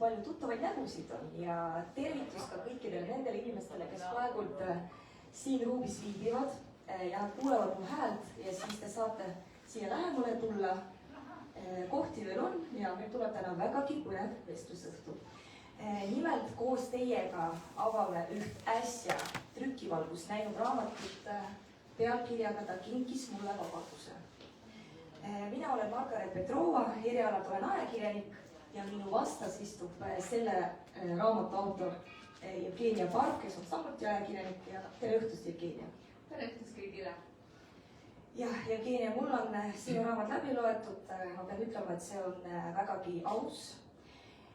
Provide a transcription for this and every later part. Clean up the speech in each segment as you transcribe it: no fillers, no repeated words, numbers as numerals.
palju tuttavaid nägusid on ja tervitus ka kõikidele nendele inimestele, kes praegult siin ruumis viibivad ja nad kuulevad mu häält ja siis te saate siia lähemale tulla. Kohti veel on ja meil tuleb täna vägagi põnev vestlusõhtu. Nimelt koos teiega avame üht äsja trükivalgust näinud raamatut pealkirjaga Ta kinkis mulle vabaduse. Mina olen Margaret Petrova, erialalt olen ajakirjanik ja minu vastas istub selle raamatu autor Jevgenia Barb, kes on samuti ajakirjanik ja tere õhtust, Jevgenia. Tere õhtust kõigile. Jah, Jevgenia, mul on sinu raamat läbi loetud. Ma pean ütlema, et see on vägagi aus,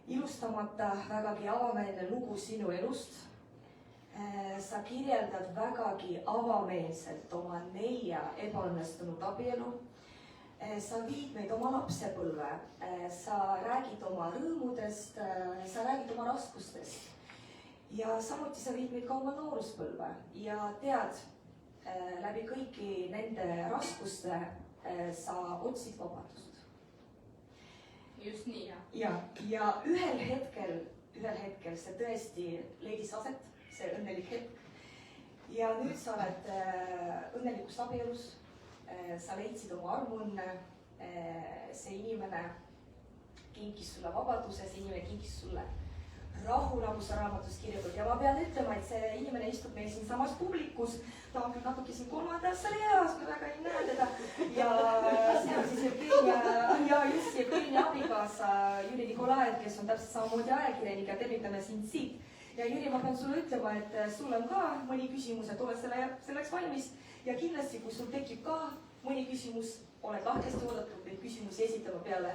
ilustamata, vägagi avameelne lugu sinu elust. Sa kirjeldad vägagi avameelselt oma 4 ebaõnnestunud abielu. Sa viid meid oma lapsepõlve, sa räägid oma rõõmudest, sa räägid oma raskustest ja samuti sa viid meid ka oma nooruspõlve ja tead, läbi kõiki nende raskuste sa otsid vabadust. Just nii, jah. Ja ühel hetkel see tõesti leidis aset, see õnnelik hetk. Ja nüüd sa oled õnnelikus abielus, sa leidsid oma armuõnne, see inimene kinkis sulle vabaduse, see inimene kinkis sulle rahu, nagu sa raamatus kirjutad. Ja ma pean ütlema, et see inimene istub meil siin samas publikus, ta on küll natuke siin 3. eas, me väga ei näe teda. Ja see on siis Jevgenia abikaasa Jüri Nikolaev, kes on täpselt samamoodi ajakirjanik ja tervitame sind siit. Ja Jüri, ma pean sulle ütlema, et sul on ka mõni küsimus, et oled selleks valmis. Ja kindlasti, kui sul tekib ka mõni küsimus, oled lahkesti oodatud neid küsimusi esitama peale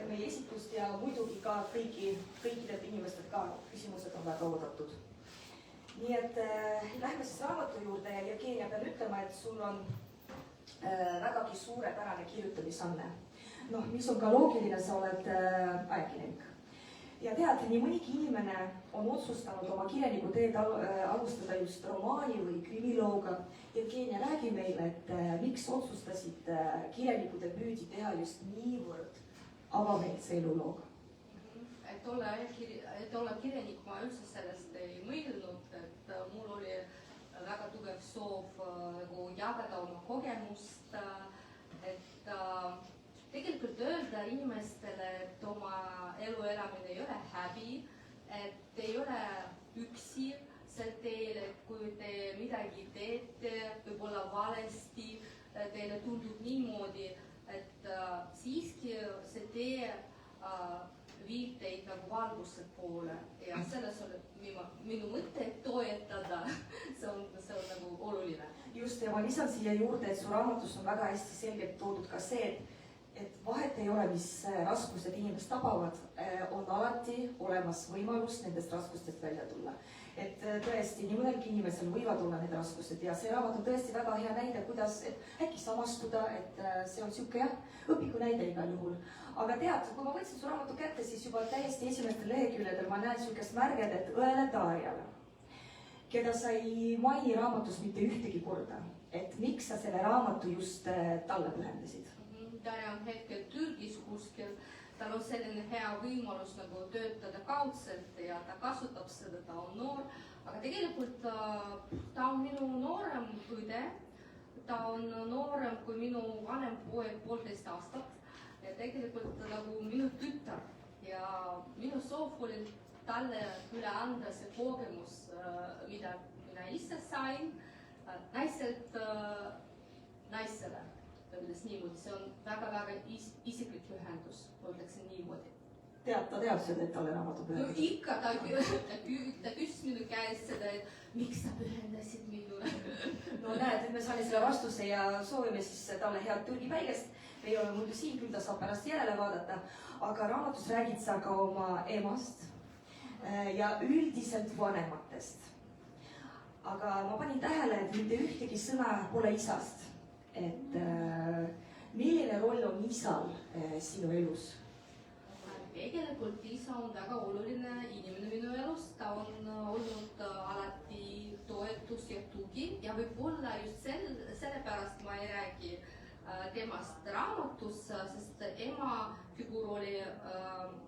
meie esitlust ja muidugi ka kõikidelt inimestelt ka küsimused on väga oodatud. Nii et lähme siis raamatu juurde ja Jevgenia, pean ütlema, et sul on vägagi suurepärane kirjutamisanne. Noh, mis on ka loogiline, sa oled ajakirjanik. Ja tead, nii mõnigi inimene on otsustanud oma kirjaniku teed alustada just romaani või krimilooga. Jevgenia, räägi meile, et miks otsustasid kirjaniku debüüdi teha just niivõrd avameelse elulooga? Et olla kirjanik, ma üldse sellest ei mõelnud, et mul oli väga tugev soov jagada oma kogemust, et tegelikult öelda inimestele, et oma elu elamine ei ole häbi, et ei ole üksi sel teel, et kui te midagi teete, võib-olla valesti, teile tundub niimoodi, et siiski see tee viib teid nagu valguse poole ja selles on minu mõte toetada, see on nagu oluline. Just, ja ma lisan siia juurde, et su raamatus on väga hästi selgelt toodud ka see, et vahet ei ole, mis raskused inimest tabavad, on alati olemas võimalus nendest raskustest välja tulla. Et tõesti, nii mõnelgi inimesel võivad olla need raskused ja see raamat on tõesti väga hea näide, kuidas äkki samastuda, et see on siuke õpiku näide igal juhul. Aga tead, kui ma võtsin su raamatu kätte, siis juba täiesti esimestel leheküljedel ma näen siukest märged, et õele Darjale, keda sa ei maini raamatus mitte ühtegi korda, et miks sa selle raamatu just talle pühendasid? Darja on hetkel Türgis kuskil, tal on selline hea võimalus nagu töötada kaudselt ja ta kasutab seda, ta on noor, aga tegelikult ta on minu noorem õde, ta on noorem kui minu vanem poeg 1,5 aastat ja tegelikult nagu minu tütar ja minu soov oli talle üle anda see kogemus, mida mina ise sain naiselt naisele. Öeldes niimoodi, see on väga-väga isiklik ühendus, ütleksin niimoodi. Ta teab seda, et talle raamatu pühendas? No ikka, ta küsis minu käest seda, et miks sa pühendasid minule. No näed, nüüd me saime selle vastuse ja soovime siis talle head Türgi päigest. Me ei ole muidu siin, küll ta saab pärast järele vaadata, aga raamatus räägid sa ka oma emast ja üldiselt vanematest. Aga ma panin tähele, et mitte ühtegi sõna pole isast. Et milline roll on isal sinu elus? Tegelikult isa on väga oluline inimene minu elus, ta on olnud alati toetus ja tugi ja võib-olla just sellepärast ma ei räägi temast raamatus, sest ema figuur oli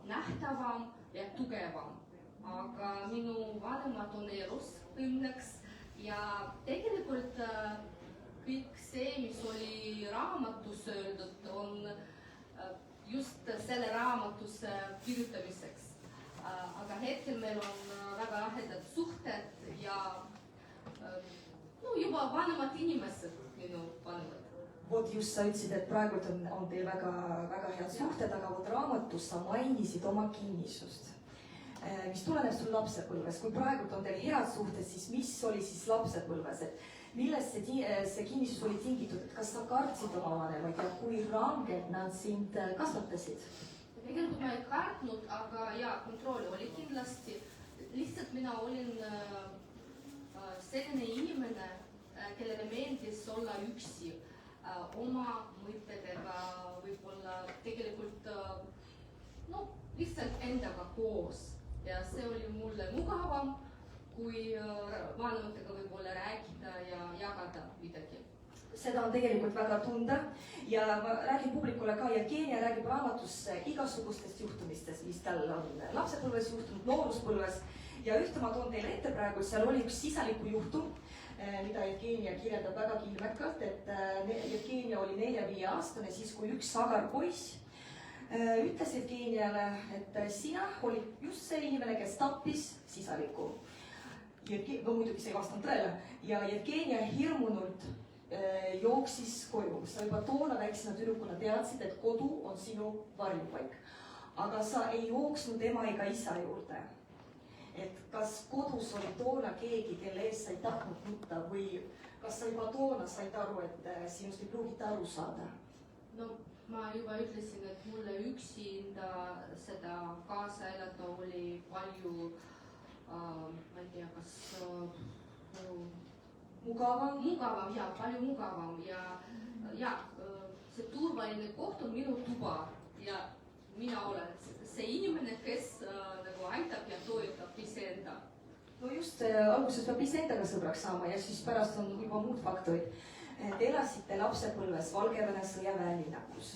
nähtavam ja tugevam. Aga minu vanemad on elus õnneks ja tegelikult kõik see, mis oli raamatus öeldud, on just selle raamatuse kirjutamiseks. Aga hetkel meil on väga lahedad suhted ja juba vanemad inimesed, minu vanemad. Vot just sa ütlesid, et praegult on teil väga head suhted, aga vot raamatus sa mainisid oma kinnisust, mis tuleneb sul lapsepõlves. Kui praegult on teil head suhted, siis mis oli siis lapsepõlves? Et millest see kinnisus oli tingitud? Et kas sa kartsid oma vanemaid ja kui rangelt nad sind kasvatasid? Tegelikult ma ei kartnud, aga kontrolli oli kindlasti. Lihtsalt mina olin selline inimene, kellele meeldis olla üksi oma mõttedega, võib-olla tegelikult lihtsalt endaga koos. Ja see oli mulle mugavam, kui vanematega võib-olla rääkida ja jagada midagi. Seda on tegelikult väga tunda ja ma räägin publikule ka, Jevgenia räägib raamatus igasugustest juhtumistest, mis tal on lapsepõlves juhtunud, nooruspõlves. Ja ühte ma toon teile ette praegu, seal oli üks sisaliku juhtum, mida Jevgenia kirjeldab väga kilmekalt, et Jevgenia oli 4-5 aastane, siis kui üks agar poiss ütles Jevgeniale, et sina olid just see inimene, kes tappis sisaliku. Muidugi see ei vastanud tõele ja Jevgenia hirmunult jooksis koju. Sa juba toona väiksena tüdrukuna teadsid, et kodu on sinu varjupaik. Aga sa ei jooksnud ema ega isa juurde. Et kas kodus oli toona keegi, kelle ees sa ei tahtnud nutta või kas sa juba toona said aru, et sinust ei pruugita aru saada? No ma juba ütlesin, et mulle üksinda seda kaasa elada oli palju, ma ei tea, kas mugavam ja palju mugavam ja see turvaline koht on minu tuba ja mina olen see inimene, kes aitab ja toetab iseenda. No just, alguses peab iseendaga sõbraks saama ja siis pärast on juba muud faktorid. Te elasite lapsepõlves Valgevene sõjaväelinnakus.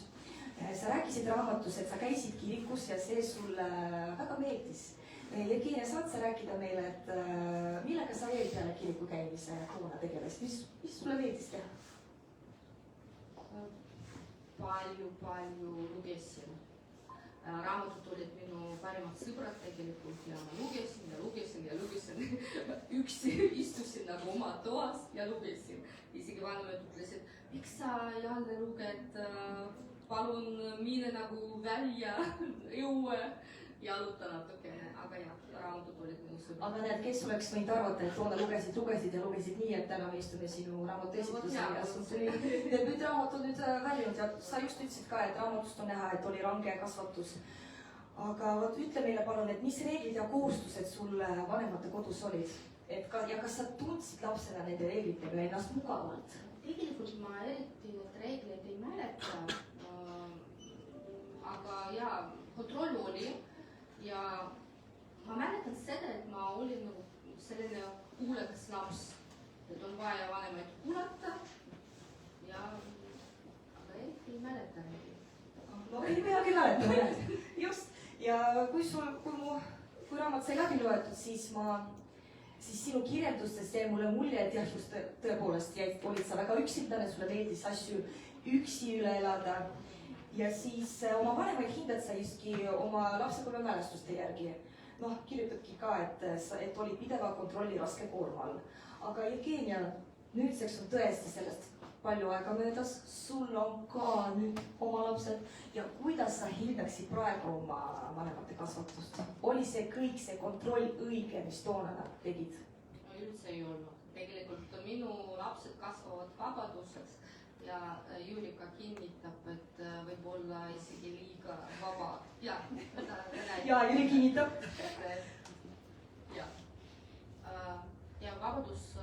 Sa rääkisid raamatus, et sa käisid kirikus ja see sulle väga meeldis. Jevgenia, saad sa rääkida meile, et millega sa veel peale kiriku käimise toona tegelesid? Mis sulle meeldis teha? Palju lugesin. Raamatud olid minu parimad sõbrad tegelikult ja ma lugesin. Üksi istusin nagu oma toas ja lugesin. Isegi vanemad ütlesid, miks sa jälle luged, palun mine nagu välja õue ja aluta natukene. Aga raamatud olid minu sõbrad. Aga need, kes oleks võinud arvata, et toona lugesid nii, et täna me istume sinu raamatu esitlusel ja sul tuli debüütraamat on nüüd väljunud ja sa just ütlesid ka, et raamatust on näha, et oli range kasvatus. Aga ütle meile palun, et mis reeglid ja kohustused sul vanemate kodus olid? Ja kas sa tundsid lapsena nende reeglitega ennast mugavalt? Tegelikult ma eriti need reegleid ei mäleta. Aga kontroll oli ja ma mäletan seda, et ma olin selline kuulekas laps, et on vaja vanemaid kuulata ja aga ei mäleta neid. No ei peagi mäletama, just. Ja kui raamat sai läbi loetud, siis sinu kirjeldustest jäi mulle mulje, et jah, just tõepoolest olid sa väga üksildane, sulle meeldis asju üksi üle elada. Ja siis oma vanemaid hindad sa justki oma lapsepõlve mälestuste järgi. Kirjutabki ka, et oli pideva kontrolli raske koorma all. Aga Jevgenia, nüüdseks on tõesti sellest palju aega möödas. Sul on ka nüüd oma lapsed. Ja kuidas sa hindaksid praegu oma vanemate kasvatust? Oli see kõik see kontroll õige, mis toona nad tegid? Üldse ei olnud. Tegelikult minu lapsed kasvavad vabaduses ja Jurika kinnitab, et võib-olla isegi liiga vaba. Ja Jüri kinnitab. Ja vabadus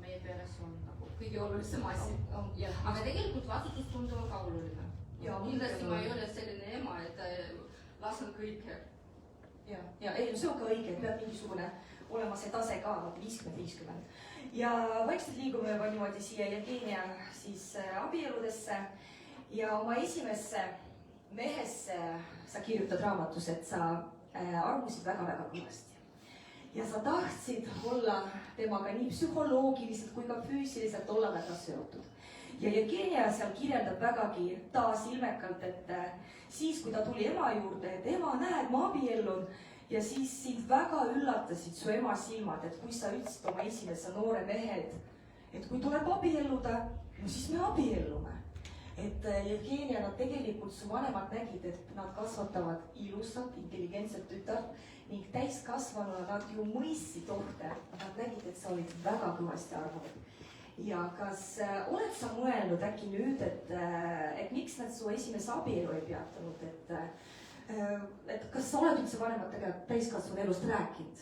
meie peres on nagu kõige olulisem asi. Aga tegelikult vastutustunde on ka oluline. Kindlasti ma ei ole selline ema, et lasen kõike. See on ka õige, et peab mingisugune olema see tase ka 50-50. Ja vaikselt liigume juba niimoodi siia Jevgenia abieludesse ja oma esimesse mehesse sa kirjutad raamatus, et sa armusid väga-väga kõvasti. Ja sa tahtsid olla temaga nii psühholoogiliselt kui ka füüsiliselt olla väga seotud. Ja Jevgenia seal kirjeldab vägagi taas ilmekalt, et siis, kui ta tuli ema juurde, et ema, näed, ma abiellun, ja siis sind väga üllatasid su ema silmad, et kui sa ütlesid oma esimese noore mehe, et kui tuleb abielluda, no siis me abiellume. Et Jevgenia, nad tegelikult su vanemad nägid, et nad kasvatavad ilusat, intelligentset tütart ning täiskasvanuna nad ju mõistsid ohte. Nad nägid, et sa olid väga kõvasti armunud. Ja kas oled sa mõelnud äkki nüüd, et miks nad su esimese abielu ei peatanud, et kas sa oled üldse vanematega täiskasvanu elust rääkinud?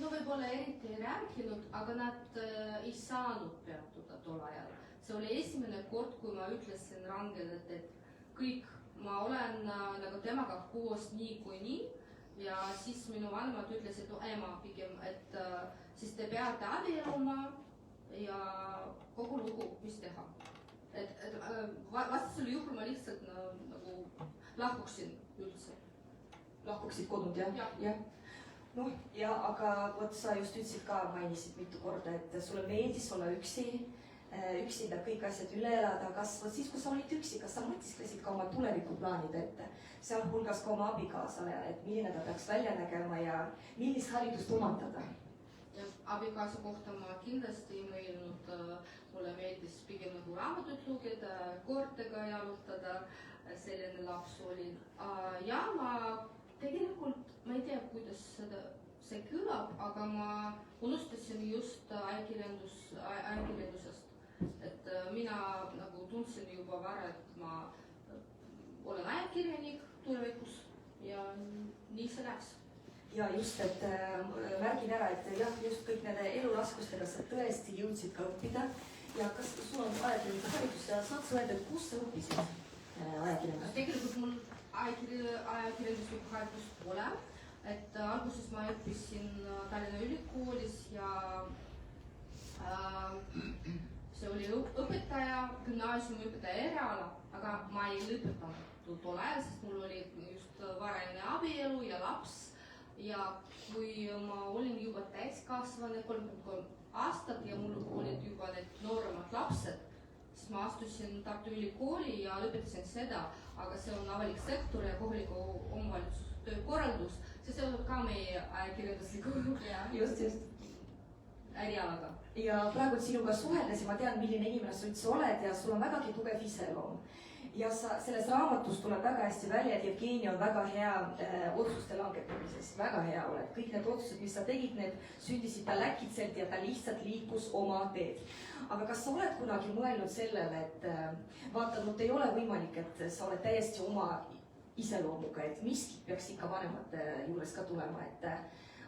No võib-olla eriti ei rääkinud, aga nad ei saanud peatuda tol ajal. See oli esimene kord, kui ma ütlesin rangelt, et kõik, ma olen nagu temaga koos nii kui nii. Ja siis minu vanemad ütlesid, no ema pigem, et siis te peate abielluma ja kogu lugu, mis teha. Vastasel juhul ma lihtsalt nagu lahkuksin üldse. Lahkuksid kodunud, jah? Jah. Noh, ja aga võt sa just ütlesid ka, mainisid mitu korda, et sulle meeldis olla üksinda kõik asjad üle elada, kas siis, kui sa olid üksi, kas sa mõtisklesid ka oma tulevikuplaanid ette, sealhulgas ka oma abikaasale, et milline ta peaks välja nägema ja millist haridust omandada? Abikaasa kohta ma kindlasti ei mõelnud, mulle meeldis pigem nagu raamatut lugeda, koortega jalutada, selline laps olin. Ja ma tegelikult, ma ei tea, kuidas see kõlab, aga ma unustasin just ajakirjandusest. Et mina nagu tundsin juba vara, et ma olen ajakirjanik tulevikus ja nii see läks. Ja just, et märgin ära, et jah, just kõik nende eluraskustega sa tõesti jõudsid ka õppida. Ja kas sul on ajakirjaniku haridus ja saad sa öelda, et kus sa õppisid ajakirjandust? Tegelikult mul ajakirjanduslikku haridust pole. Et alguses ma õppisin Tallinna Ülikoolis ja see oli õpetaja, gümnaasiumi õpetaja eriala, aga ma ei lõpetanud tol ajal, sest mul oli just varajane abielu ja laps. Ja kui ma olin juba täiskasvane 33 aastat ja mul olid juba need nooremad lapsed, siis ma astusin Tartu Ülikooli ja lõpetasin seda, aga see on avalik sektor ja kohaliku omavalitsuse töökorraldus. See on ka meie ajakirjandusliku just ärialaga. Ja praegu sinuga suheldes ja ma tean, milline inimene sa üldse oled ja sul on vägagi tugev iseloom. Ja selles raamatus tuleb väga hästi välja, et Jevgenia on väga hea otsuste langetamises, väga hea oled. Kõik need otsused, mis sa tegid, need sündisid ta läkitselt ja ta lihtsalt liikus oma teed. Aga kas sa oled kunagi mõelnud sellele, et vaata, ei ole võimalik, et sa oled täiesti oma iseloomuga, et miskit peaks ikka vanemate juures ka tulema, et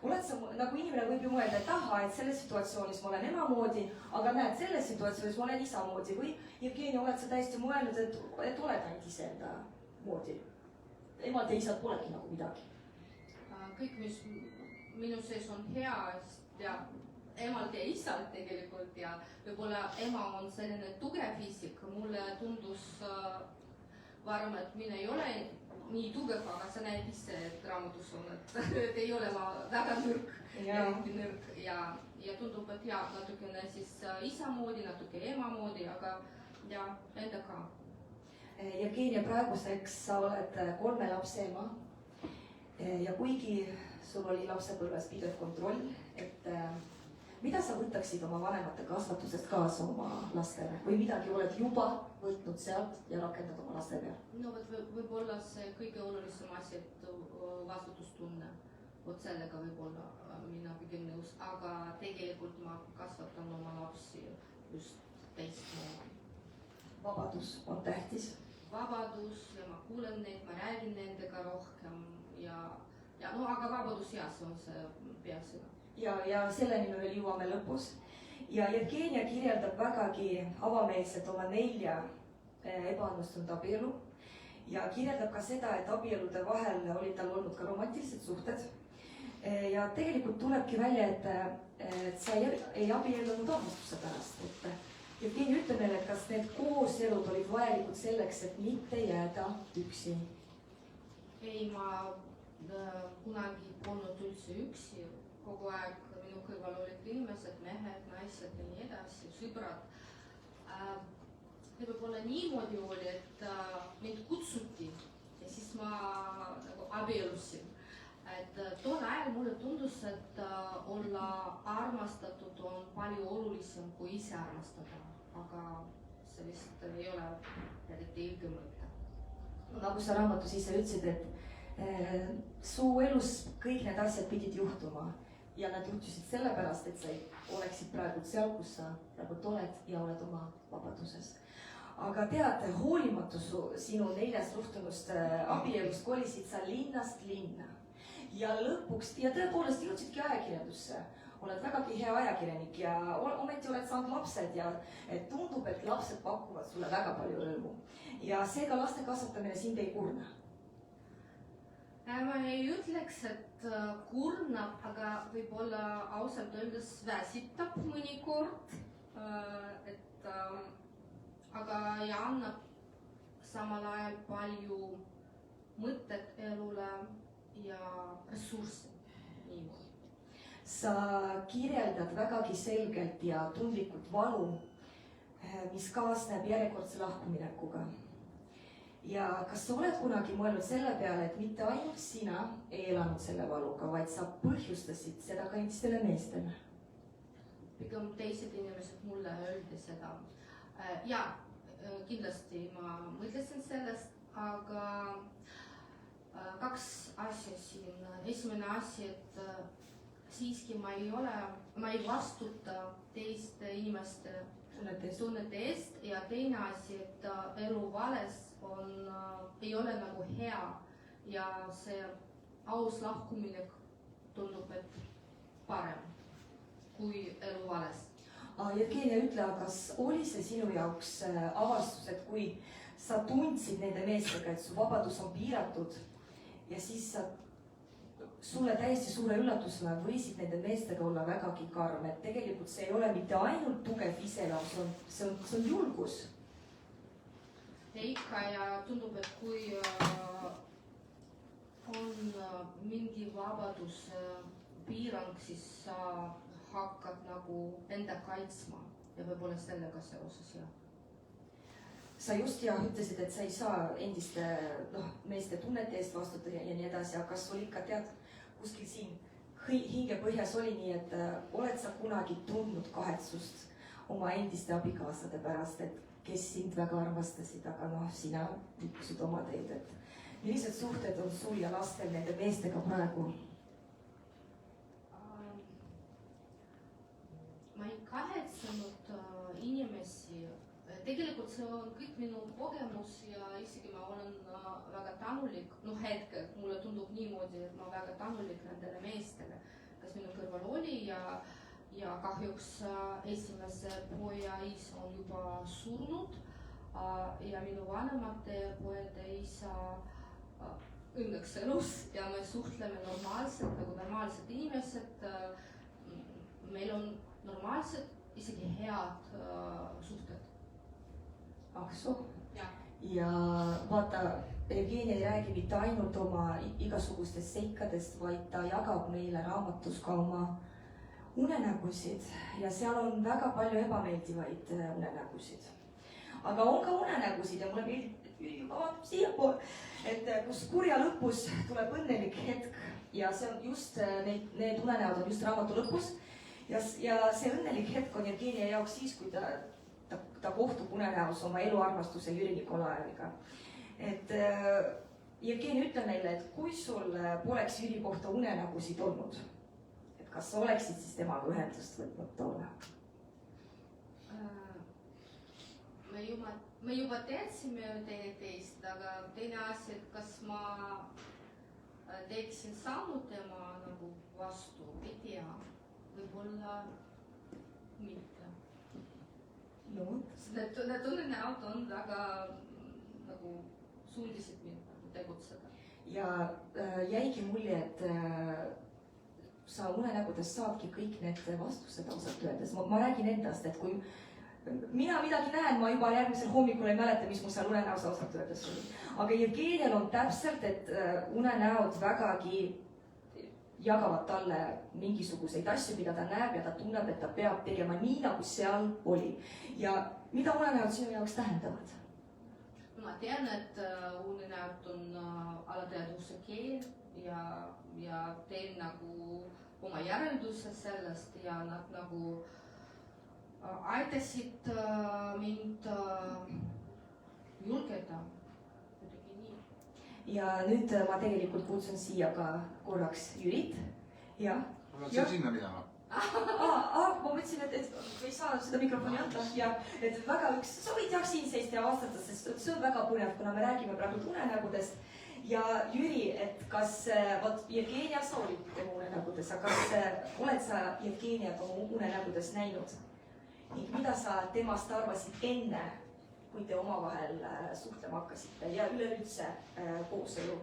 oled sa, nagu inimene võib ju mõelda, et aha, et selles situatsioonis ma olen ema moodi, aga näed, selles situatsioonis ma olen isa moodi või Jevgenia, oled sa täiesti mõelnud, et oled ainult iseenda moodi? Emalt ja isalt polegi nagu midagi. Kõik, mis minu sees on hea ja emalt ja isalt tegelikult ja võib-olla ema on selline tugev isik, mulle tundus varem, et mina ei ole nii tugev, aga sa näed ise, et raamatus on, et ei ole ma väga nõrk ja tundub, et ja natukene siis isa moodi, natuke ema moodi, aga ja enda ka. Jevgenia, praeguseks sa oled 3 lapse ema ja kuigi sul oli lapsepõlves pidev kontroll, et mida sa võtaksid oma vanemate kasvatusest kaasa oma lastele või midagi oled juba võtnud sealt ja rakendad oma laste peal? No võib-olla see kõige olulisem asi, et vastutustunne, sellega võib-olla mina pigem nõus, aga tegelikult ma kasvatan oma lapsi just teistmoodi. Vabadus on tähtis. Vabadus ja ma kuulen neid, ma räägin nendega rohkem ja no aga vabadus ja see on see peasõna. Ja selleni me veel jõuame lõpus. Ja Jevgenia kirjeldab vägagi avameelselt oma 4 ebaõnnestunud abielu ja kirjeldab ka seda, et abielude vahel olid tal olnud ka romantilised suhted. Ja tegelikult tulebki välja, et sa ei abiellunud armastuse pärast. Et Jevgenia, ütle meile, et kas need kooselud olid vajalikud selleks, et mitte jääda üksi? Ei, ma kunagi polnud üldse üksi, kogu aeg minu kõrval olid inimesed, mehed, naised ja nii edasi, sõbrad. Võib-olla niimoodi oli, et mind kutsuti ja siis ma nagu abiellusin. Et tol ajal mulle tundus, et olla armastatud on palju olulisem kui ise armastada, aga see vist ei ole eriti õige mõte. Nagu sa raamatus ise ütlesid, et su elus kõik need asjad pidid juhtuma ja nad juhtusid sellepärast, et sa oleksid praegu seal, kus sa praegu oled ja oled oma vabaduses. Aga tead, hoolimatu sinu 4 suhtunust abielust kolisid sa linnast linna ja lõpuks, ja tõepoolest jõudsidki ajakirjandusse. Oled vägagi hea ajakirjanik ja ometi oled saanud lapsed ja tundub, et lapsed pakuvad sulle väga palju rõõmu. Ja seega laste kasvatamine sind ei kurna. Ma ei ütleks, et kurnab, aga võib-olla ausalt öeldes väsitab mõnikord, aga ja annab samal ajal palju mõtet elule ja ressurssi. Sa kirjeldad vägagi selgelt ja tundlikult valu, mis kaasneb järjekordse lahkuminekuga. Ja kas sa oled kunagi mõelnud selle peale, et mitte ainult sina ei elanud selle valuga, vaid sa põhjustasid seda ka endistele meestele? Pigem teised inimesed mulle öeldi seda. Ja kindlasti ma mõtlesin sellest, aga 2 asja siin. Esimene asi, et siiski ma ei vastuta teiste inimeste tunnete eest ja teine asi, et elu vales ei ole nagu hea ja see aus lahkuminek tundub, et parem kui elu vales. Jevgenia, ütle, kas oli see sinu jaoks avastus, et kui sa tundsid nende meestega, et su vabadus on piiratud ja siis sulle täiesti suure üllatusena võisid nende meestega olla vägagi karm, et tegelikult see ei ole mitte ainult tugev iseloom, see on julgus. Ja ikka ja tundub, et kui on mingi vabaduse piirang, siis sa hakkad nagu enda kaitsma ja võib-olla sellega seoses, jah. Sa just ütlesid, et sa ei saa endiste meeste tunnete eest vastutada ja nii edasi, aga kas sul ikka tead kuskil siin hingepõhjas oli nii, et oled sa kunagi tundnud kahetsust oma endiste abikaasade pärast, et kes sind väga armastasid, aga sina liikusid oma teed, et millised suhted on sul ja lastel nende meestega praegu? Ma ei kahetsenud inimesi. Tegelikult see on kõik minu kogemus ja isegi ma olen väga tänulik, hetkel mulle tundub niimoodi, et ma väga tänulik nendele meestele, kes minu kõrval oli ja kahjuks esimese poja isa on juba surnud ja minu vanemate pojade isa õnneks elus ja me suhtleme normaalselt, nagu normaalsed inimesed. Meil on normaalsed, isegi head suhted. Ja vaata, Jevgenia ei räägi mitte ainult oma igasugustest seikadest, vaid ta jagab meile raamatus ka oma unenägusid ja seal on väga palju ebameeldivaid unenägusid. Aga on ka unenägusid ja mulle meeldib juba vaatab siiapool, et kus kurja lõpus tuleb õnnelik hetk ja see on just, need unenäod on just raamatu lõpus ja see õnnelik hetk on Jevgenia jaoks siis, kui ta kohtub unenäos oma eluarmastuse Jüri Nikolajeviga. Et Jevgenia, ütle meile, et kui sul poleks Jüri kohta unenägusid olnud, et kas sa oleksid siis temaga ühendust võtnud tolle? Me juba teadsime teineteist, aga teine asi, et kas ma teeksin sammu tema nagu vastu, ei tea, võib-olla mitte. Need tunnenäod on väga nagu sundisid mind tegutseda. Ja jäigi mulje, et sa unenägudest saadki kõik need vastused ausalt öeldes. Ma räägin endast, et kui mina midagi näen, ma juba järgmisel hommikul ei mäleta, mis mul seal unenäos ausalt öeldes oli. Aga Jevgenial on täpselt, et unenäod vägagi jagavad talle mingisuguseid asju, mida ta näeb ja ta tunneb, et ta peab tegema nii, nagu seal oli. Ja mida unenäod sinu jaoks tähendavad? Ma tean, et unenäod on alateadvuse keel ja teen nagu oma järelduse sellest ja nad nagu aitasid mind julgeda. Ja nüüd ma tegelikult kutsun siia ka korraks Jürit. Ja. Oled sa sinna minema? Ma mõtlesin, et ei saa seda mikrofoni anda. Ja, et väga sa võid jah siin seist ja vastata, sest see on väga põnev, kuna me räägime praegu unenägudest. Ja Jüri, et kas Jevgenia sa olid tema unenägudes, aga kas oled sa Jevgeniat oma unenägudes näinud? Ning mida sa temast arvasid enne, kui te omavahel suhtlema hakkasite ja üleüldse kooselu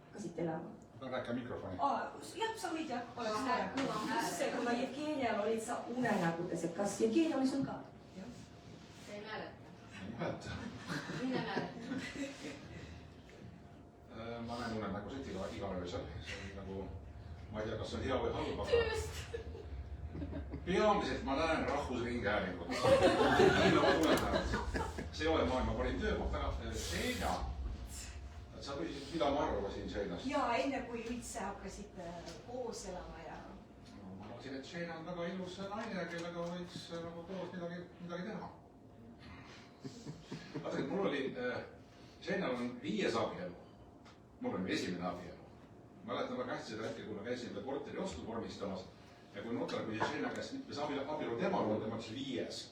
hakkasite elama? Rääkä mikrofoni. Jah, sa võid jah. Kuna Jevgenial olid sa unenägudes, et kas Jevgenia oli sul ka? Ei mäleta. Ei mäleta. Mine mäleta. Ma näen unenägusid igal öösel. See on nagu, ma ei tea, kas see on hea või halb, aga peamiselt ma näen rahvusringhäälingut. Nii nagu unenäod. See ei ole maailma parim töökoht, aga Seina. Sa küsisid, mida ma arvasin Seinast? Jaa, enne kui üldse hakkasid koos elama ja... Ma arvasin, et Seina on väga ilus naine, kellega võiks nagu koos midagi teha. Vaata, mul oli... Seinal on 5 abielu. Mul on esimene abielu. Mäletan väga hästi seda hetke, kui ma käisin korteri ostu vormistamas ja kui notar küsis Seina käest, mitmes abielu temal on, ma ütlesin 5.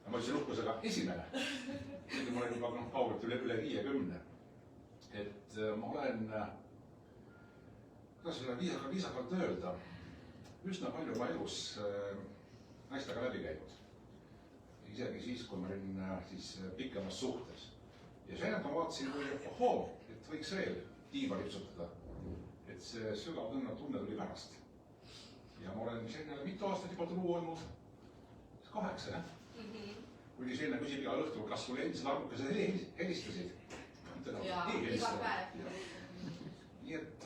Ja ma ütlesin uhkusega esimene. Sest ma olen juba kaugelt üle 50. Et ma olen, kuidas seda viisakalt öelda, üsna palju oma elus naistega läbi käinud. Isegi siis, kui ma olin pikemas suhtes. Ja Seinat ma vaatasin, kui et võiks veel tiiva lipsutada. Et see sügav tunne tuli pärast. Ja ma olen Seinale mitu aastat juba truu olnud. 8, jah? Kuni Seina küsib igal õhtul, kas sulle endised arvukesed helistasid. Jaa, iga päev. Nii et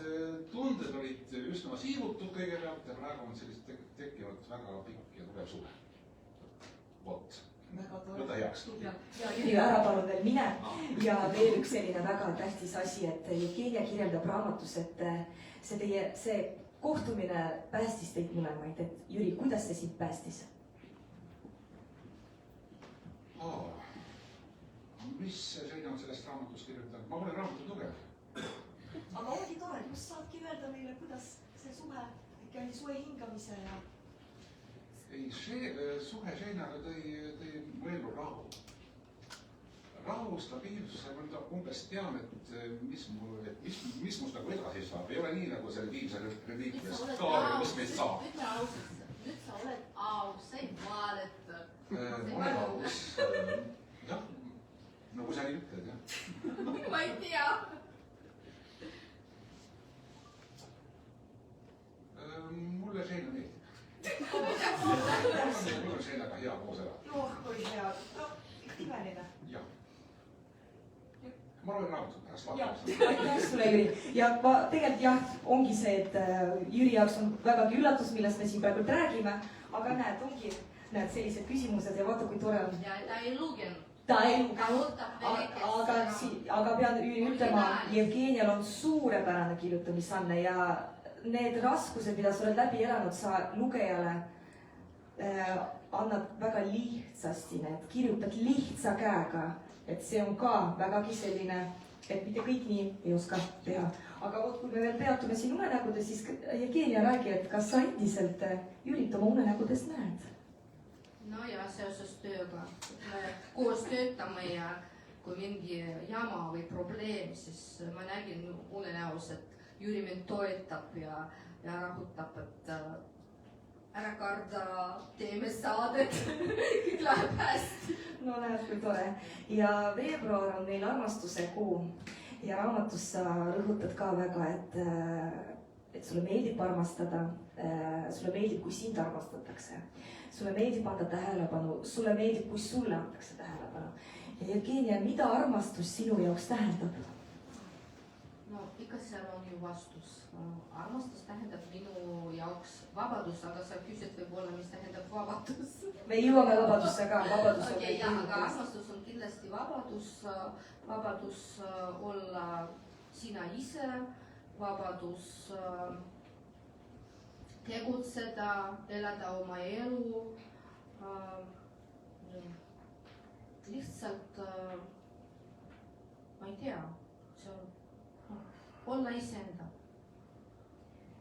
tunded olid üsna siivutud kõigepealt ja praegu on sellist tekkinud väga pikk ja tugev suhe. Vot. Võta heaks. Ja Jüri, ära palun veel mine. Ja veel üks selline väga tähtis asi, et Jevgenia kirjeldab raamatus, et see kohtumine päästis teid mõlemaid. Et Jüri, kuidas see sind päästis? Mis Seina on sellest raamatust kirjutanud? Ma olen raamatu tugev. Aga oli tore, kus saadki öelda meile, kuidas see suhe, äkki oli suhe hingamise ja... Ei, see suhe Seinaga tõi mu ellu rahu. Rahu, stabiilsus, ma umbes tean, et mis must nagu edasi saab. Ei ole nii nagu selle viimse reliikvias kaari, mis meid saab. Nüüd sa oled aus, sa ei valeta. Ma olen aus. Jah. No kui sa nii ütled, jah? Ma ei tea. Mulle Seina meeldib. Mul on Seinaga hea koos elada. Oli hea. Imeline. Jah. Ma olen raamatut pärast vaatama. Aitäh sulle, Jüri. Ja tegelikult jah, ongi see, et Jüri jaoks on vägagi üllatus, millest me siin praegu räägime. Aga näed, sellised küsimused ja vaata, kui tore on. Ja ta ei lugenud. Ta ei lugenud, aga pean ütlema, Jevgenial on suurepärane kirjutamisanne ja need raskused, mida sa oled läbi elanud, sa lugejale annad väga lihtsasti need, kirjutad lihtsa käega, et see on ka vägagi selline, et mitte kõik nii ei oska teha. Aga kui me veel peatume siin unenägudes, siis Jevgenia räägi, et kas sa endiselt Jürit oma unenägudes näed? No ja seoses tööga. Me koos töötame ja kui mingi jama või probleem, siis ma nägin unenäos, et Jüri mind toetab ja rahutab, et ära karda, teeme saadet, kõik läheb hästi. No näed, kui tore. Ja veebruar on meil armastuse kuu ja raamatus sa rõhutad ka väga, et et sulle meeldib armastada, sulle meeldib, kui sind armastatakse, sulle meeldib anda tähelepanu, sulle meeldib, kui sulle antakse tähelepanu. Ja Jevgenia, mida armastus sinu jaoks tähendab? No ikka seal on ju vastus. Armastus tähendab minu jaoks vabadus, aga sa küsid võib-olla, mis tähendab vabadus. Me jõuame vabadusse ka, vabadus on okay, aga armastus on kindlasti vabadus olla sina ise, vabadus tegutseda, elada oma elu, lihtsalt, ma ei tea, see on olla iseenda.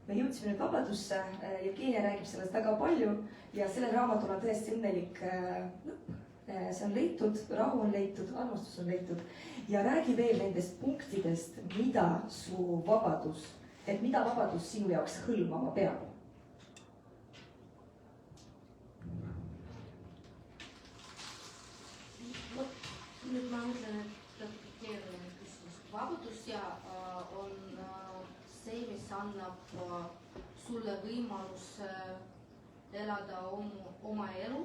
Me jõudsime nüüd vabadusse, Jevgenia räägib sellest väga palju ja sellel raamatul on tõesti õnnelik lõpp. See on leitud, rahu on leitud, armastus on leitud ja räägi veel nendest punktidest, mida vabadus sinu jaoks hõlmama peab. Nüüd ma mõtlen, et keeruline küsimus. Vabadus on see, mis annab sulle võimaluse elada oma elu,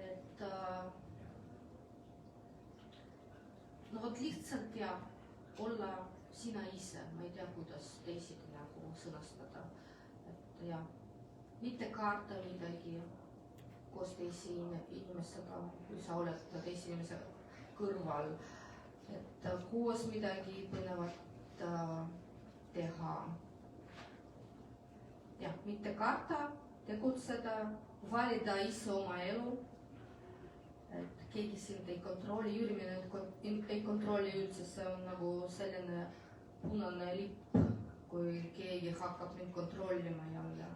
et no vot lihtsalt olla sina ise, ma ei tea, kuidas teisiti nagu sõnastada, et ja mitte karta midagi koos teisi inimesega, kui sa oled teisi inimese kõrval, et koos midagi põnevat teha. Ja, mitte karta, tegutseda, valida ise oma elu, et keegi sind ei kontrolli, Jüri ei kontrolli üldse, see on nagu selline punane lipp, kui keegi hakkab mind kontrollima jälle.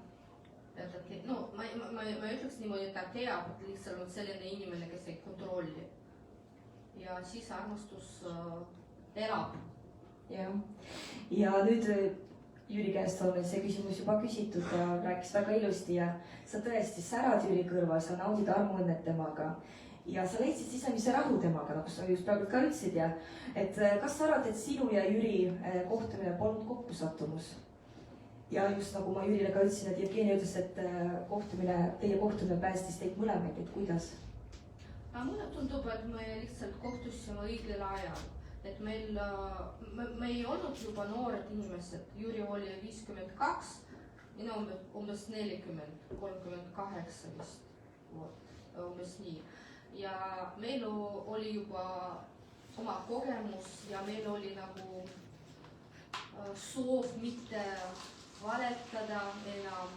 No, ma ütleks niimoodi, et ta teab, et lihtsalt on selline inimene, kes ei kontrolli. Ja siis armastus elab. Ja nüüd Jüri käest on see küsimus juba küsitud, ta rääkis väga ilusti ja sa tõesti särad Jüri kõrval, sa naudid armuõnnet temaga ja sa leidsid sisemise rahu temaga, nagu sa just praegu ka ütlesid ja et kas sa arvad, et sinu ja Jüri kohtumine polnud kokkusattumus? Ja just nagu ma Jürile ka ütlesin, et Jevgenia ütles, et teie kohtumine päästis teid mõlemaid, et kuidas? Mulle tundub, et me lihtsalt kohtusime õigel ajal, et meil ei olnud juba noored inimesed, Jüri oli 52, mina umbes 40, 38 vist, umbes nii. Ja meil oli juba oma kogemus ja meil oli nagu soov mitte valetada enam,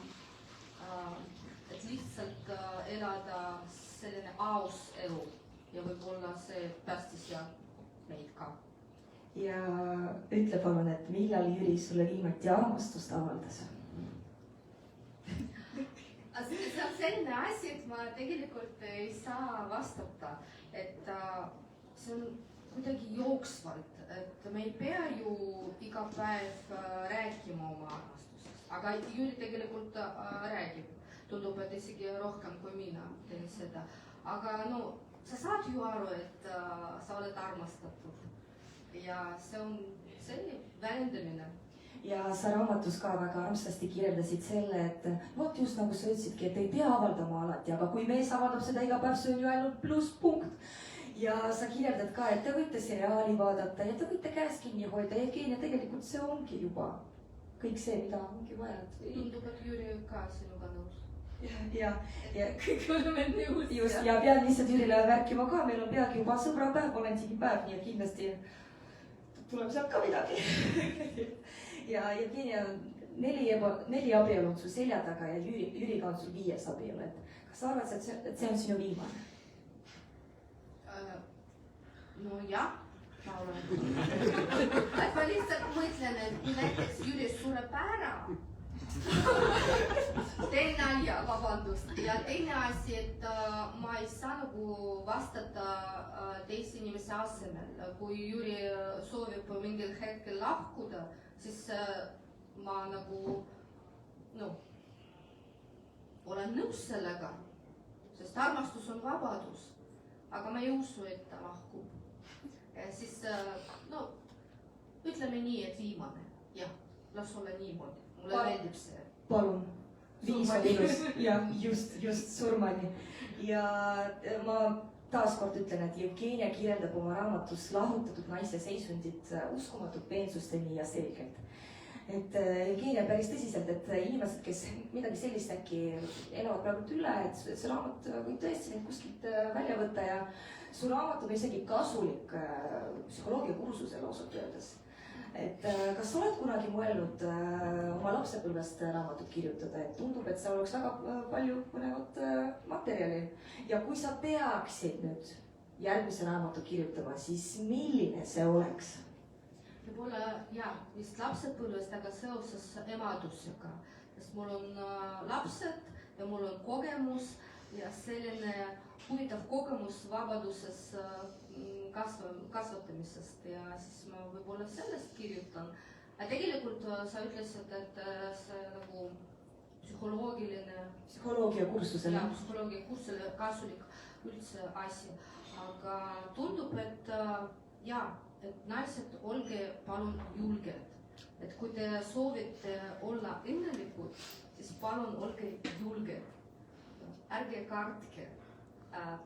et lihtsalt elada selline aus elu ja võib-olla see päästis ja meid ka. Ja ütle palun, et millal Jüri sulle viimati armastust avaldas? See on selline asi, et ma tegelikult ei saa vastata, et see on kuidagi jooksvalt, et me ei pea ju iga päev rääkima oma armastusest, aga Jüri tegelikult räägib. Tundub, et isegi rohkem kui mina teen seda. Aga no, sa saad ju aru, et sa oled armastatud. Ja see on selline väljendamine. Ja sa raamatus ka väga armsasti kirjeldasid selle, et vot just nagu sa ütlesidki, et ei pea avaldama alati, aga kui mees avaldab seda iga päev, see on ju ainult plusspunkt. Ja sa kirjeldad ka, et te võite seriaali vaadata ja te võite käes kinni hoida. Jevgenia, tegelikult see ongi juba kõik see, mida ongi vaja. Tundub, et Jüri ka sinuga nõus. Ja kõik oleme nõus. Just, ja pean lihtsalt Jürile värkima ka, meil on peagi juba sõbrapäev, valentinipäev, nii et kindlasti tuleb sealt ka midagi. Ja Jevgenia, 4 abielu on sul selja taga ja Jüriga on sul 5 abielu, et kas sa arvad, et see on sinu viimane? No jah, ma olen. Ma lihtsalt mõtlen, et kui näiteks Jüri sureb ära, teine nalja, vabandust. Ja teine asi, et ma ei saa nagu vastata teise inimese asemel. Kui Jüri soovib mingil hetkel lahkuda, siis ma nagu, olen nõus sellega, sest armastus on vabadus, aga ma ei usu, et ta lahkub. Siis, ütleme nii, et viimane, jah, las olla niimoodi. mulle meeldib see. Palun. 5 on ilus. Ja, just surmani. Ja ma taaskord ütlen, et Jevgenia kirjeldab oma raamatus lahutatud naise seisundit uskumatut peensusteni ja selgelt. Et Jevgenia päris tõsiselt, et inimesed, kes midagi sellist äkki elavad praegu üle, et see raamat võib tõesti neid kuskilt välja võtta ja su raamat on isegi kasulik psühholoogia kursusel ausalt öeldes. Et kas sa oled kunagi mõelnud oma lapsepõlvest raamatut kirjutada, et tundub, et see oleks väga palju põnevat materjali ja kui sa peaksid nüüd järgmise raamatu kirjutama, siis milline see oleks? Võib-olla vist lapsepõlvest, aga seoses emadusega, sest mul on lapsed ja mul on kogemus ja selline huvitav kogemus vabaduses kasvatamisest ja siis ma võib-olla sellest kirjutan. Aga tegelikult sa ütlesid, et see nagu psühholoogia kursusele. Ja, psühholoogia kursusele kasulik üldse asi. Aga tundub, et et naised olge palun julged. Et kui te soovite olla õnnelikud, siis palun olge julged. Ärge kartke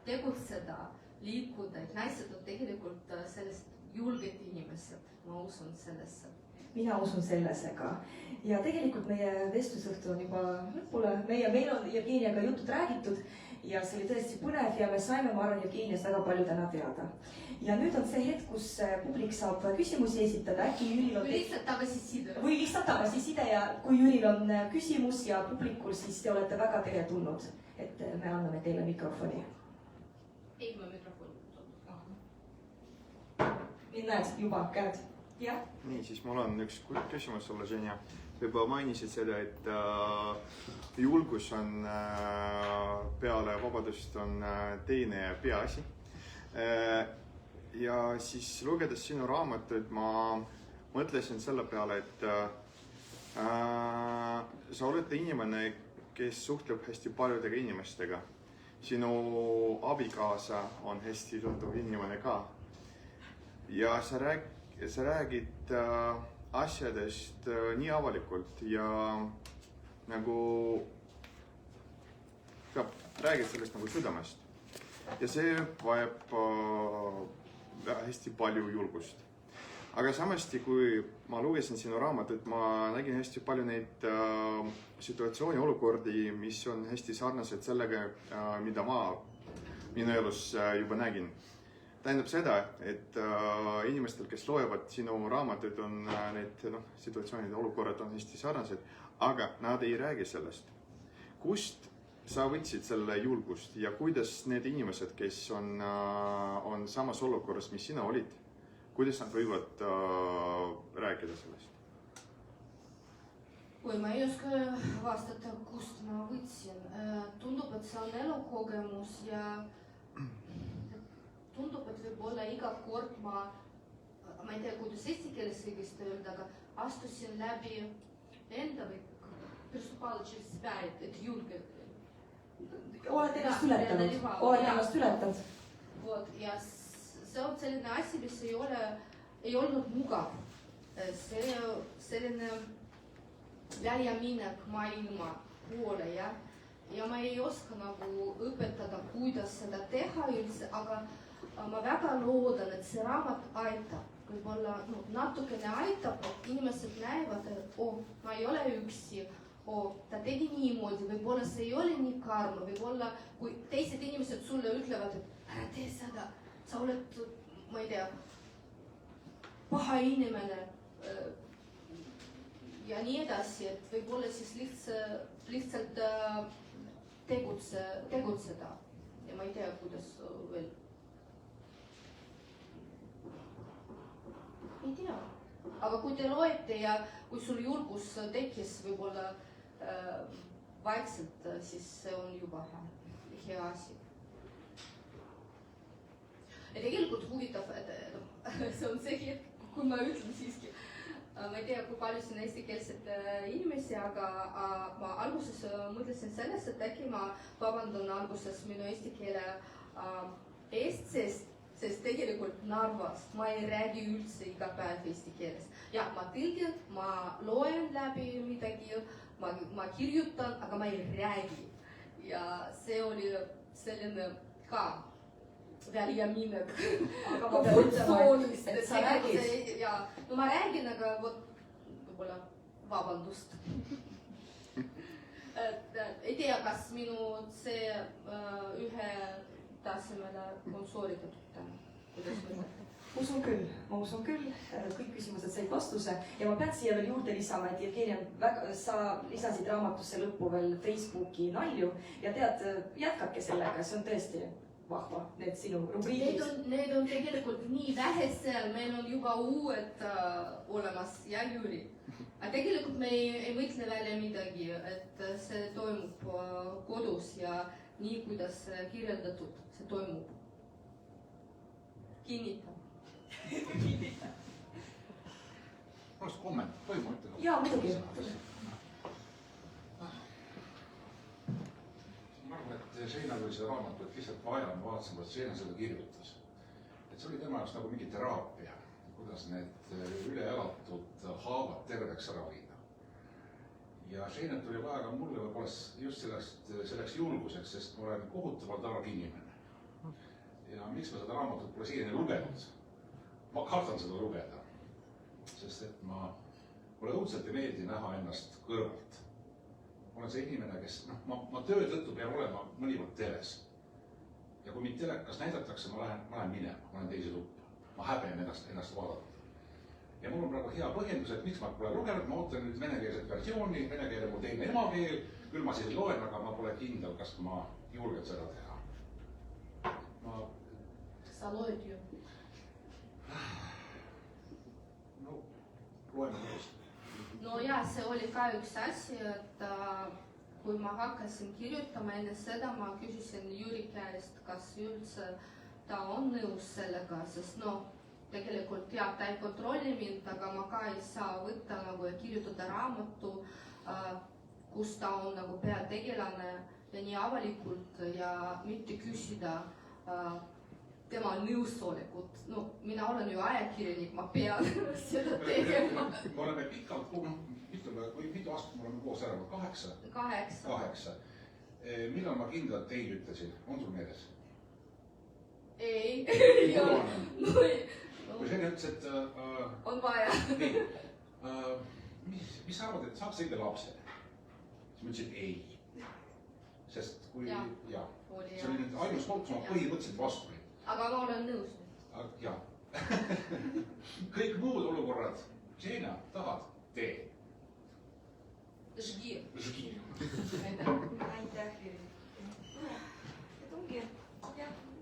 tegutseda, liikuda. Naised on tegelikult sellest julged inimesed. Ma usun sellesse. Mina usun sellesse ka. Ja tegelikult meie vestlusõhtu on juba lõpule. Meil on Jevgeniaga jutud räägitud ja see oli tõesti põnev ja me saime, ma arvan, Jevgeniast väga palju täna teada. Ja nüüd on see hetk, kus publik saab küsimusi esitada. Äkki Jüril on... Või lihtsalt tagasiside ja kui Jüril on küsimus ja publikul, siis te olete väga teretulnud, et me anname teile mikrofoni. Ei, ma mikrofoni. Näed, juba käed. Ja? Nii, siis mul on üks küsimus sulle, Ženja. Juba mainisid seda, et julgus on peale vabadust on teine peaasi. Ja siis lugedes sinu raamatut, ma mõtlesin selle peale, et sa oled inimene, kes suhtleb hästi paljudega inimestega. Sinu abikaasa on hästi tuntuv inimene ka. Ja sa räägid asjadest nii avalikult ja nagu räägid sellest nagu südamest. Ja see vajab hästi palju julgust. Aga samasti, kui ma lugesin sinu raamatut, ma nägin hästi palju neid situatsiooni olukordi, mis on hästi sarnased sellega, mida ma minu elus juba nägin. Tähendab seda, et inimestel, kes loevad sinu raamatut, on need situatsioonid ja olukorrad on hästi sarnased, aga nad ei räägi sellest. Kust sa võtsid selle julgust ja kuidas need inimesed, kes on samas olukorras, mis sina olid, kuidas nad võivad rääkida sellest? Kui ma ei oska vastata, kust ma võtsin. Tundub, et see on elukogemus ja tundub, et võib-olla iga kord ma ei tea, kuidas eesti keeles õigesti öelda, aga astusin läbi enda või переступала через себя, et julge. Oled ennast ületanud. Ja see on selline asi, mis ei olnud mugav. See selline väljaminek maailma poole ja ma ei oska nagu õpetada, kuidas seda teha üldse, aga ma väga loodan, et see raamat aitab. Võib-olla natukene aitab, et inimesed näevad, et ma ei ole üksi. Ta tegi niimoodi, võib-olla see ei ole nii karm, võib-olla kui teised inimesed sulle ütlevad, et ära tee seda, sa oled, ma ei tea, paha inimene ja nii edasi, et võib-olla siis lihtsalt tegutseda ja ma ei tea, kuidas veel. Ei tea, aga kui te loete ja kui sul julgus tekkis võib-olla vaikselt, siis see on juba hea asi. Ja tegelikult huvitav, et see on see hetk, kui ma ütlen siiski, ma ei tea, kui palju siin eestikeelset inimesi, aga ma alguses mõtlesin sellest, et äkki ma vabandan alguses minu eesti keele eest, sest tegelikult Narvas ma ei räägi üldse iga päev eesti keeles. Jah, ma tõlgin, ma loen läbi midagi, ma kirjutan, aga ma ei räägi. Ja see oli selline ka väljaminek konfutsioonist. et sa räägid. No ma räägin, aga võib-olla vabandust. Ei tea, kas minu see ühe tasemele on sooritatud täna. Kuidas mõtled? Ma usun küll, kõik küsimused said vastuse ja ma pean siia veel juurde lisama, et Jevgenia, sa lisasid raamatusse lõppu veel Facebooki nalju ja tead, jätkake sellega, see on tõesti vahva, need sinu rubriigid. Need on tegelikult nii vähe seal, meil on juba uued olemas ja Jüri. Aga tegelikult me ei mõtle välja midagi, et see toimub kodus ja nii, kuidas kirjeldatud, see toimub. Kinnitan. Oleks kommentaar, toimu ütelda. Jaa, muidugi. Ma arvan, et Seinal oli seda raamatut lihtsalt vaja, ma vaatasin, et Seina seda kirjutas. Et see oli tema jaoks nagu mingi teraapia, kuidas need üleelatud haavad terveks ära hoida. Ja Seinat tuli vaja ka mulle võib-olla just selleks julguseks, sest ma olen kohutavalt arg inimene. Ja miks ma seda raamatut pole siiani lugenud? Ma kardan seda lugeda, sest et ma mulle õudselt ei meeldi näha ennast kõrvalt. Ma olen see inimene, kes, ma töö tõttu pean olema mõnikord teles. Ja kui mind telekas näidatakse, ma lähen minema, ma olen teise tuppa. Ma häben ennast vaadata. Ja mul on praegu hea põhjendus, et miks ma pole lugenud, ma ootan nüüd venekeelset versiooni, vene keel on mul teine emakeel, küll ma siis loen, aga ma pole kindel, kas ma julgen seda teha. Sa loed ju. No, loeme mõist. No ja, see oli ka üks asi, et kui ma hakkasin kirjutama enne seda, ma küsisin Jüri käest, kas üldse ta on nõus sellega, sest tegelikult ta ei kontrolli mind, aga ma ka ei saa võtta ja kirjutada raamatu, kus ta on nagu peategelane ja nii avalikult ja mitte küsida tema nõusolekut. Mina olen ju ajakirjanik, ma pean seda tegema. Me oleme pikalt, mitu aastat me oleme koos ära, 8? 8. Millal ma kindlalt teid ütlesin? On sul meeles? Ei. Kui see ütles, et... On vaja. Mis sa arvad, et saaks õige lapse? Siis ma ütlesin ei. Sest kui... See oli ainus kord, kus ma põhimõtteliselt vastu. Aga ma olen nõus. Jah. Kõik muud olukorrad, Žena, tahad, tee. Žgi. Aitäh, Jüri. Et ongi,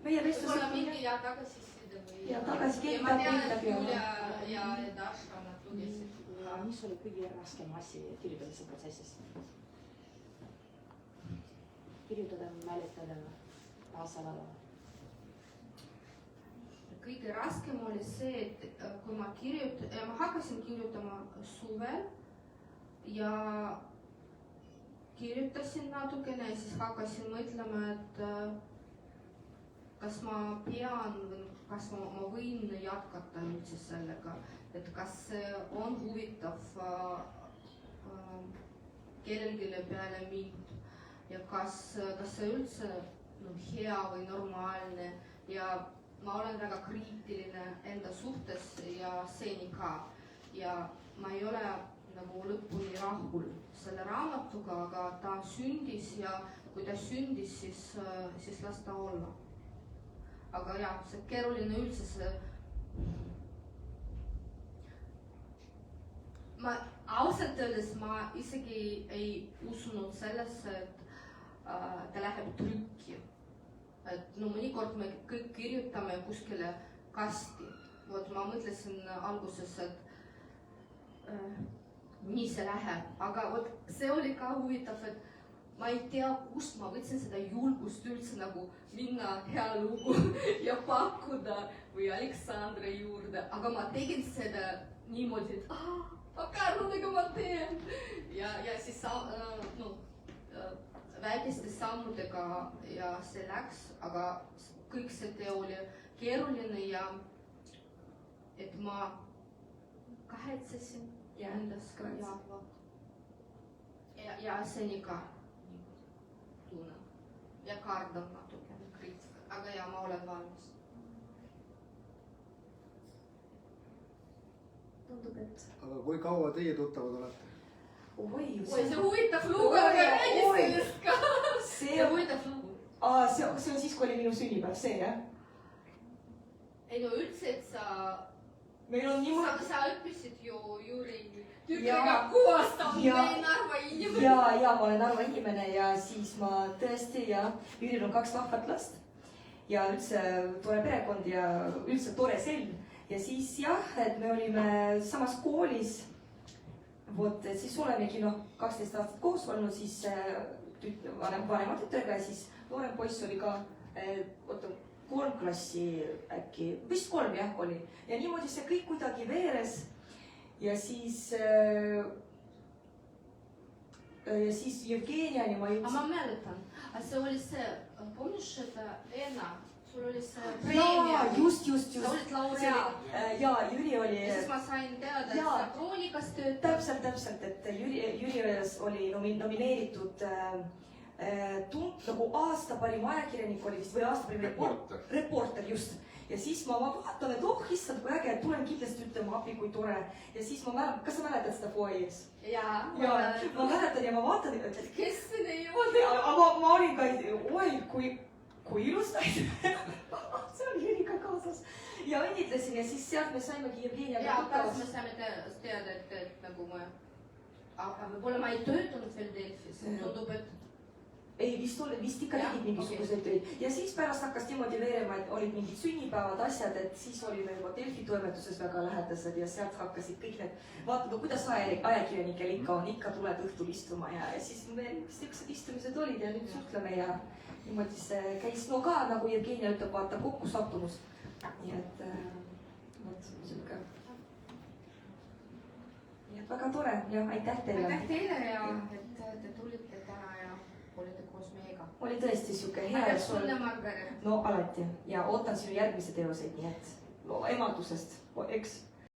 meie vestlus... Võib-olla mingi ja tagasiside või... Ja tagasiside. Ma tean, et Julia ja Daša nad lugesid. Mis oli kõige raskem asi kirjutamise protsessis? Kirjutada, mäletada, taasavada. Kõige raskem oli see, et kui ma hakkasin kirjutama suvel ja kirjutasin natukene ja siis hakkasin mõtlema, et kas ma pean või kas ma võin jätkata üldse sellega, et kas see on huvitav kellelgi peale mind ja kas see üldse hea või normaalne ja ma olen väga kriitiline enda suhtes ja seni ka. Ja ma ei ole nagu lõpuni rahul selle raamatuga, aga ta sündis ja kui ta sündis, siis las ta olla. Aga jah, see keeruline üldse see... Ausalt öeldes ma isegi ei usunud sellesse, et ta läheb trükki. Et mõnikord me kõik kirjutame kuskile kasti. Ma mõtlesin alguses, et nii see läheb. Aga see oli ka huvitav, et ma ei tea, kust ma võtsin seda julgust üldse nagu minna hea lugu ja pakkuda või Aleksandra juurde. Aga ma tegin seda niimoodi, et karnudega ma teen. Ja siis väikeste sammudega ja see läks, aga kõik see tee oli keeruline ja et ma kahetsesin endas ka ja seni ka tunnen ja kardan natukene kriitikat, aga ja ma olen valmis. Tundub, et... Aga kui kaua teie tuttavad olete? Oi, see huvitav lugu, aga räägis sellest ka. See huvitav lugu. See on siis, kui oli minu sünnipäev, see, jah? Ei no üldse, et meil on niimoodi... Sa õppisid ju Jüri tükkiga kuvastama meie Narva inimene. Ja ma olen Narva inimene ja siis ma tõesti, Jüril on 2 vahvat last ja üldse tore perekond ja üldse tore selg. Ja siis et me olime samas koolis, et siis olemegi 12 aastat koos olnud, siis vanema tütrega ja siis noorem poiss oli ka, 3 klassi äkki, vist 3 oli. Ja niimoodi see kõik kuidagi veeres ja siis Jevgeniani ma jõudsin. Ma mäletan, see oli see, pomniš seda Ena? Sul oli see preemia. Just. Sa olid laureaat. Ja Jüri oli... Ja siis ma sain teada, et sa kroonikas töötab. Täpselt, et Jüri oli nomineeritud nagu aasta parim ajakirjanik oli vist või aasta parim reporter just. Ja siis ma vaatan, et issand, kui äge, et tulen kindlasti ütlema appi, kui tore. Ja siis ma mäletan, kas sa mäletad seda foajees? Jaa. Ma mäletan ja ma vaatan, et... Kes see niimoodi? Ma olin ka, oi, kui ilus naine. See oli Jüriga kaasas. Ja õnnitlesin ja siis sealt me saimegi Jevgeniaga tuttavaks. Ja pärast me saime teada, et nagu ma... Aga võib-olla ma ei töötanud veel Delfis. Tundub, et... Ei, vist ikka tegid mingisugused tööd. Ja siis pärast hakkas niimoodi veerema, et olid mingid sünnipäevad, asjad, et siis olime juba Delfi toimetuses väga lähedased ja sealt hakkasid kõik need... Vaatad, kuidas ajakirjanikel ikka on, ikka tuled õhtul istuma ja siis meil sellised istumised olid ja nüüd suhtleme ja niimoodi see käis. No ka, nagu Jevgenia ütleb, vaata kokku sattumus. Nii et, siuke. Nii et väga tore ja aitäh teile. Aitäh teile ja et te tulite täna ja olite koos meiega. Oli tõesti siuke hea. Aitäh sulle, Margaret. No alati ja ootan sinu järgmise teoseid, nii et emaldusest, eks.